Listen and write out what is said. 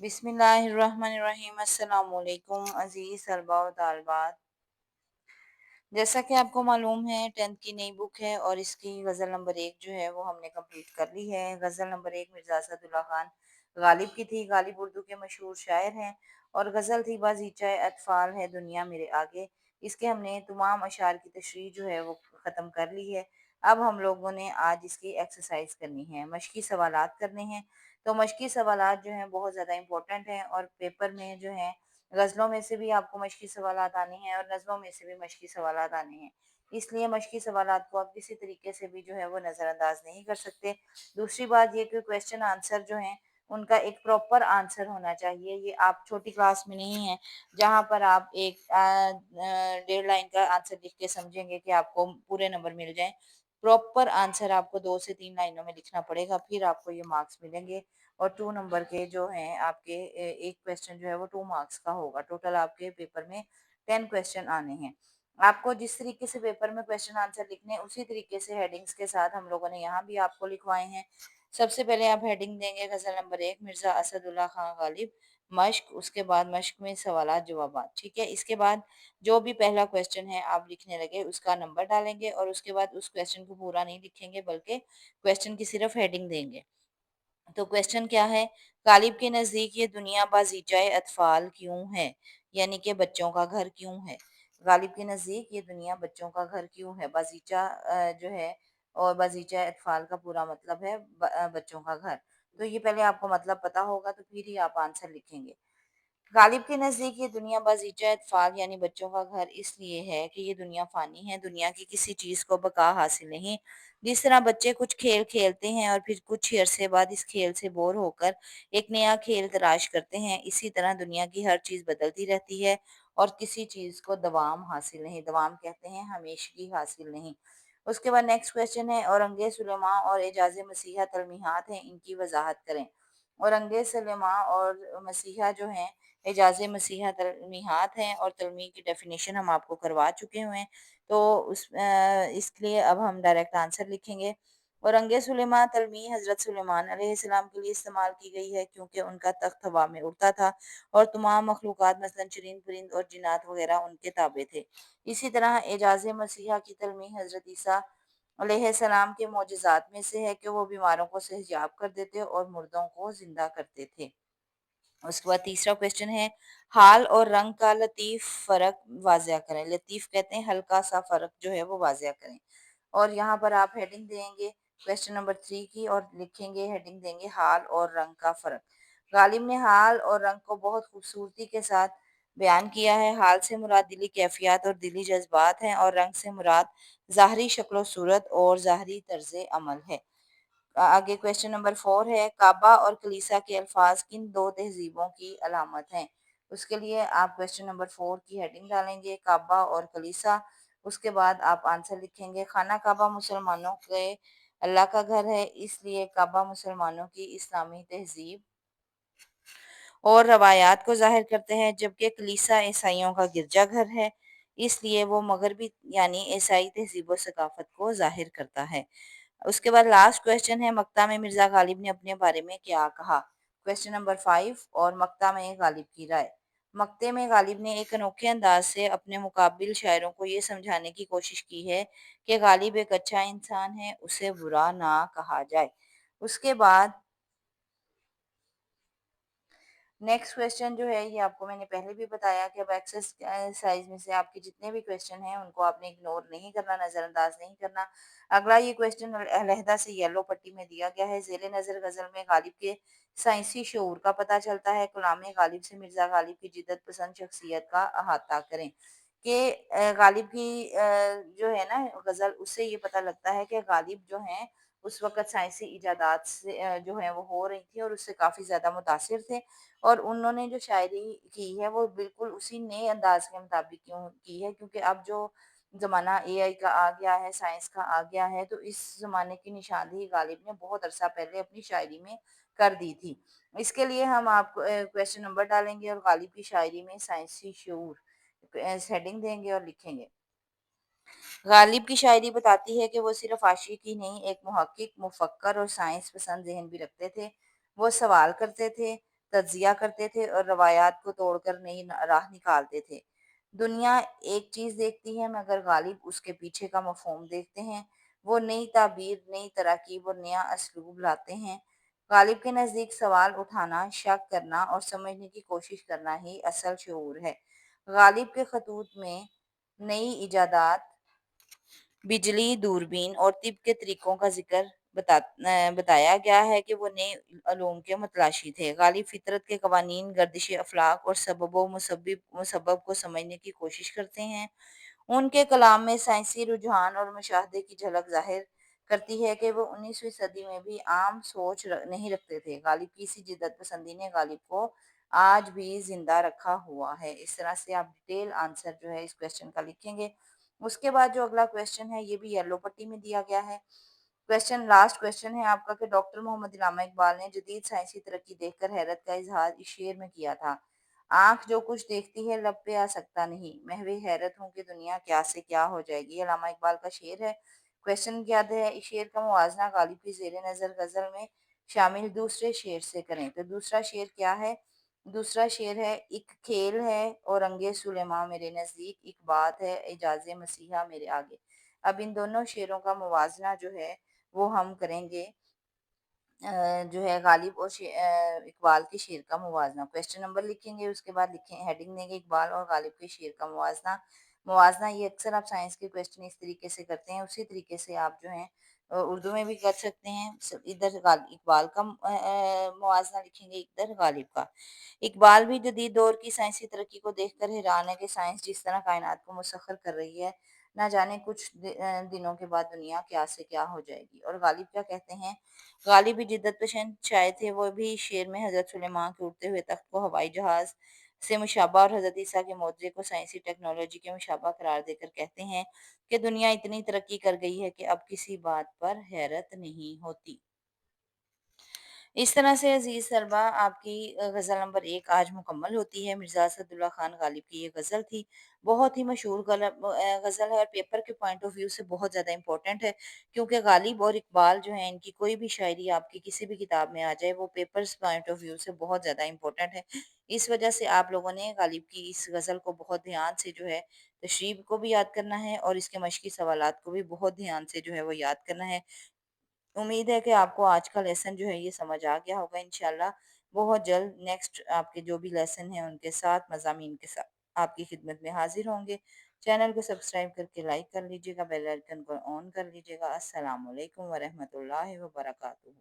बिस्मिल्लाहिर्रहमानिर्रहीम। अस्सलाम वालेकुम अज़ीज़ तलबा व तालिबात। जैसा कि आपको मालूम है 10th की नई बुक है और इसकी गज़ल नंबर 1 जो है वो हमने कंप्लीट कर ली है। गज़ल नंबर 1 मिर्ज़ा असदुल्ला खान गालिब की थी। गालिब उर्दू के मशहूर शायर हैं और गज़ल थी बाज़ीचाए अतफ़ाल है दुनिया मेरे आगे। इसके हमने तमाम अशार की तशरीह जो है वो ख़त्म कर ली है। अब हम लोगों ने आज इसकी एक्सरसाइज करनी है, मशक़ी सवालात करने हैं। तो मशक़ी सवालात जो हैं बहुत ज़्यादा इम्पोर्टेंट हैं और पेपर में जो है गज़लों में से भी आपको मशक़ी सवालात आने हैं और नज़्मों में से भी मशक़ी सवालात आने हैं। इसलिए मशक़ी सवालात को आप किसी तरीके से भी जो है वो नज़रअंदाज नहीं कर सकते। दूसरी बात ये कि क्वेश्चन आंसर जो हैं उनका एक प्रॉपर आंसर होना चाहिए। ये आप छोटी क्लास में नहीं हैं जहाँ पर आप एक डेढ़ लाइन का आंसर लिख के समझेंगे कि आपको पूरे नंबर मिल जाएँ। प्रॉपर आंसर आपको 2 से 3 लाइनों में लिखना पड़ेगा, फिर आपको ये मार्क्स मिलेंगे। और 2 नंबर के जो हैं आपके एक क्वेश्चन जो है वो 2 मार्क्स का होगा। टोटल आपके पेपर में 10 क्वेश्चन आने हैं। आपको जिस तरीके से पेपर में क्वेश्चन आंसर लिखने हैं उसी तरीके से हेडिंग्स के साथ हम लोगों ने यहाँ भी आपको लिखवाए हैं। सबसे पहले आप हेडिंग देंगे गज़ल नंबर 1 मिर्ज़ा असदुल्ला खां गालिब मश्क, उसके बाद मश्क में सवालात जवाबात, ठीक है। इसके बाद जो भी पहला क्वेश्चन है आप लिखने लगे उसका नंबर डालेंगे और उसके बाद उस क्वेश्चन को पूरा नहीं लिखेंगे बल्कि क्वेश्चन की सिर्फ हेडिंग देंगे। तो क्वेश्चन क्या है? गालिब के नज़दीक ये दुनिया बाज़ीचाए अतफ़ाल क्यों है? यानी कि बच्चों का घर क्यों है? गालिब के नज़दीक ये दुनिया बच्चों का घर क्यों है? बाज़ीचा जो है और बाज़ीचाए अतफ़ाल का पूरा मतलब है बच्चों का घर। तो ये पहले आपको मतलब पता होगा तो फिर ही आप आंसर लिखेंगे। गालिब के नज़दीक ये दुनिया बाज़ीचा अतफ़ाल यानी बच्चों का घर इसलिए है कि ये दुनिया फ़ानी है, दुनिया की किसी चीज़ को बक़ा हासिल नहीं। जिस तरह बच्चे कुछ खेल खेलते हैं और फिर कुछ ही अरसे बाद इस खेल से बोर होकर एक नया खेल तलाश करते हैं, इसी तरह दुनिया की हर चीज़ बदलती रहती है और किसी चीज़ को दवाम हासिल नहीं। दवाम कहते हैं हमेशगी हासिल नहीं। उसके बाद नेक्स्ट क्वेश्चन है औरंगज़ेब सुलेमान और एजाज़ मसीहा तलमीहात हैं, इनकी वज़ाहत करें। औरंगज़ेब सुलेमान और मसीहा जो हैं एजाज़ मसीहा तलमीहात हैं और तलमी की डेफिनेशन हम आपको करवा चुके हुए हैं। तो इसके लिए अब हम डायरेक्ट आंसर लिखेंगे। औरंगज़ेब सुलेमान तलमी हज़रत सुलेमान अलैहिस्सलाम के लिए इस्तेमाल की गई है क्योंकि उनका तख्त हवा में उड़ता था और तमाम मखलूक़ात मसलन चरिंद परिंद और जिन्नात वग़ैरह उनके ताबे थे। इसी तरह एजाज़ मसीहा की तलमी हज़रत ईसा अलैहिस्सलाम के मोजज़ात में से है कि वो बीमारों को सेहजाब कर देते और मुर्दों को ज़िंदा करते थे। उसके बाद तीसरा क्वेश्चन है हाल और रंग का लतीफ़ फ़र्क वाज़िया करें। लतीफ़ कहते हैं हल्का सा फ़र्क जो है वो वाज़िया करें। और यहाँ पर आप हेडिंग देंगे क्वेश्चन नंबर 3 की और लिखेंगे हेडिंग देंगे हाल और रंग का फ़र्क। गालिब ने हाल और रंग को बहुत खूबसूरती के साथ बयान किया है। हाल से मुराद दिली कैफ़ियत और दिली जज़्बात हैं और रंग से मुराद ज़ाहिरी शक्ल-ओ-सूरत और ज़ाहिरी तर्ज़ अमल है। आगे क्वेश्चन नंबर 4 है काबा और कलीसा के अल्फाज किन दो तहजीबों की अलामत हैं? उसके लिए आप क्वेश्चन नंबर 4 की हेडिंग डालेंगे काबा और कलीसा। उसके बाद आप आंसर लिखेंगे खाना काबा मुसलमानों के अल्लाह का घर है इसलिए काबा मुसलमानों की इस्लामी तहजीब और रवायात को ज़ाहिर करते हैं जबकि कलीसा ईसाइयों का गिरजाघर है इसलिए वो मगरबी यानी ईसाई तहजीब व सकाफत को ज़ाहिर करता है। उसके बाद लास्ट क्वेश्चन है मक्ता में मिर्ज़ा गालिब ने अपने बारे में क्या कहा? क्वेश्चन नंबर 5 और मक्ता में गालिब की राय। मक्ते में गालिब ने एक अनोखे अंदाज से अपने मुकाबिल शायरों को ये समझाने की कोशिश की है कि गालिब एक अच्छा इंसान है, उसे बुरा ना कहा जाए। उसके बाद नेक्स्ट क्वेश्चन जो है ये आपको मैंने पहले भी बताया कि अब एक्सरसाइज में से आपके जितने भी क्वेश्चन हैं उनको आपने इग्नोर नहीं करना, नज़रअंदाज नहीं करना। अगला ये क्वेश्चन अलहदा से येलो पट्टी में दिया गया है ज़ेरे नज़र गज़ल में गालिब के साइंसी शऊर का पता चलता है। कलाम गालिब से मिर्ज़ा गालिब की जिद्दत पसंद शख्सियत का अहाता करें कि गालिब की जो है ना गज़ल उससे ये पता लगता है कि गालिब जो हैं उस वक़्त साइंसी इजादात से जो है वो हो रही थी और उससे काफ़ी ज़्यादा मुतासिर थे और उन्होंने जो शायरी की है वो बिल्कुल उसी नए अंदाज के मुताबिक क्यों की है क्योंकि अब जो ज़माना एआई का आ गया है, साइंस का आ गया है, तो इस ज़माने की निशानदेही गालिब ने बहुत अरसा पहले अपनी शायरी में कर दी थी। इसके लिए हम आपको क्वेश्चन नंबर डालेंगे और गालिब की शायरी में साइंसी शऊर हेडिंग देंगे और लिखेंगे। गालिब की शायरी बताती है कि वो सिर्फ आशिकी नहीं एक मुहक्किक, मुफक्कर और साइंस पसंद ज़हन भी रखते थे। वो सवाल करते थे, तज्जिया करते थे और रवायात को तोड़कर नई राह निकालते थे। दुनिया एक चीज़ देखती है मगर गालिब उसके पीछे का मफ़हूम देखते हैं। वो नई ताबीर, नई तरकीब और नया असलूब लाते हैं। गालिब के नज़दीक सवाल उठाना, शक करना और समझने की कोशिश करना ही असल शऊर है। गालिब के खतूत में नई इजादात, बिजली, दूरबीन और तिब के तरीकों का ज़िक्र बताया गया है कि वो नए उलूम के मुतलाशी थे। गालिब फितरत के कवानीन, गर्दिश अफ़लाक और सबब को समझने की कोशिश करते हैं। उनके कलाम में साइंसी रुझान और मुशाहदे की झलक ज़ाहिर करती है कि वो 19वीं सदी में भी आम सोच नहीं रखते थे। गालिब की इसी जिद्दत पसंदी ने गालिब को आज भी ज़िंदा रखा हुआ है। इस तरह से आप डिटेल आंसर जो है इस क्वेश्चन का लिखेंगे। उसके बाद जो अगला क्वेश्चन है ये भी येलो पट्टी में दिया गया है। क्वेश्चन लास्ट क्वेश्चन है आपका कि डॉक्टर मोहम्मद इलामा इकबाल ने जदीद साइंसी तरक्की देखकर हैरत का इजहार इस शेर में किया था। आंख जो कुछ देखती है लब पे आ सकता नहीं, मैं भी हैरत हूँ कि दुनिया क्या से क्या हो जाएगी। ये अलामा इकबाल का शेर है। क्वेश्चन क्या है, इस शेर का मुवाजना गालिब की जेर नजर गजल में शामिल दूसरे शेर से करें। तो दूसरा शेर क्या है? दूसरा शेर है, एक खेल है और रंगे सुलेमा मेरे नज़दीक, एक बात है एजाज मसीहा मेरे आगे। अब इन दोनों शेरों का मुवाजना जो है वो हम करेंगे, जो है गालिब और इकबाल के शेर का मुवाजना। क्वेश्चन नंबर लिखेंगे, उसके बाद लिखें हेडिंग देंगे इकबाल और गालिब के शेर का मुवाजना। मुवाजना ये अक्सर आप साइंस के क्वेश्चन इस तरीके से करते हैं, उसी तरीके से आप जो है उर्दू में भी कर सकते हैं। इधर इकबाल का मुवाजना लिखेंगे, इधर गालिब का। इकबाल भी जदीद दौर की साइंसी तरक्की को देखकर हैरान है कि साइंस जिस तरह कायनात को मुसख्खर कर रही है, ना जाने कुछ दिनों के बाद दुनिया क्या से क्या हो जाएगी। और गालिब क्या कहते हैं? गालिब भी जिद्दत पसंद शायर थे। वो भी शेर में हज़रत सुलेमान के उड़ते हुए तख्त को हवाई जहाज़ से मुशाबा और हज़रत ईसा के मौजज़े को साइंसी टेक्नोलॉजी के मुशाबा करार देकर कहते हैं कि दुनिया इतनी तरक्की कर गई है कि अब किसी बात पर हैरत नहीं होती। इस तरह से अजीज़ तलबा आपकी गज़ल नंबर 1 आज मुकम्मल होती है। मिर्ज़ा असदुल्ला खान गालिब की ये गज़ल थी। बहुत ही मशहूर गज़ल है और पेपर के पॉइंट ऑफ व्यू से बहुत ज़्यादा इम्पोर्टेंट है, क्योंकि गालिब और इकबाल जो हैं इनकी कोई भी शायरी आपकी किसी भी किताब में आ जाए वो पेपर्स पॉइंट ऑफ व्यू से बहुत ज़्यादा इम्पोर्टेंट है। इस वजह से आप लोगों ने गालिब की इस गज़ल को बहुत ध्यान से जो है तशरीह को भी याद करना है और इसके मश्की सवालात को भी बहुत ध्यान से जो है वो याद करना है। उम्मीद है कि आपको आज का लेसन जो है ये समझ आ गया होगा इंशाल्लाह। बहुत जल्द नेक्स्ट आपके जो भी लेसन हैं उनके साथ मज़ामीन के साथ आपकी खिदमत में हाजिर होंगे। चैनल को सब्सक्राइब करके लाइक कर लीजिएगा, बेल आइकन को ऑन कर लीजिएगा। अस्सलाम वालेकुम व रहमतुल्लाहि व बरकातुहू।